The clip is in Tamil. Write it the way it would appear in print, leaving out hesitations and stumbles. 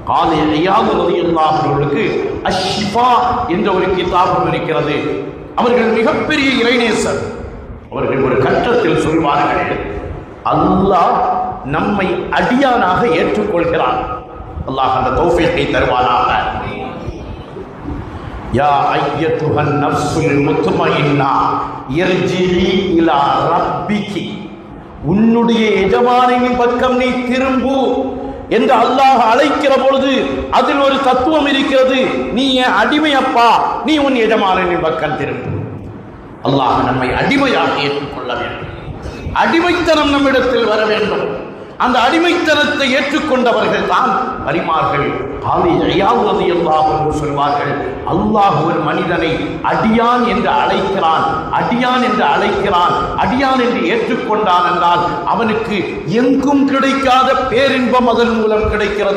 காலி இயாது ரலியல்லாஹு அன்ஹுவுக்கு அஷ்ஷிஃபா என்ற ஒரு கிதாபும் இருக்கிறது. அவர்கள் மிகப்பெரிய இறைநேசர். அவர்கள் ஒரு கட்டத்தில் சொல்வார்கள், அல்லாஹ் நம்மை அடியானாக ஏற்றுக்கொள்கிறான். அல்லாஹ் அந்த தௌஃபீகை தருவானாக. யா அய்யத்துஹன் நஃப்ஸுல் முத்மஇன்னா இர்ஜிஇ இலா ரப்பிகி, உன்னுடைய எஜமானின் பக்கம் நீ திரும்பு என்று அல்லாஹ் அழைக்கிற பொழுது அதில் ஒரு தத்துவம் இருக்கிறது. நீ என் அடிமையப்பா, நீ உன் எஜமானின் பக்கம் திரும்பு. அல்லாஹ் நம்மை அடிமையாக ஏற்றுக்கொள்ள வேண்டும். அடிமைத்தனம் நம்மிடத்தில் வர வேண்டும். அந்த அடிமைத்தனத்தை ஏற்றுக்கொண்டவர்கள் தான் வலிமார்கள். காலி இயாது ரலியல்லாஹு அன்ஹு சொல்வார்கள், அல்லாஹ் ஒரு மனிதனை அடியான் என்று அழைக்கிறான், அடியான் என்று அழைக்கிறான், அடியான் என்று ஏற்றுக்கொண்டான் என்றால் அவனுக்கு எங்கும் கிடைக்காத பேரின்பம் அதன் மூலம் கிடைக்கிறது.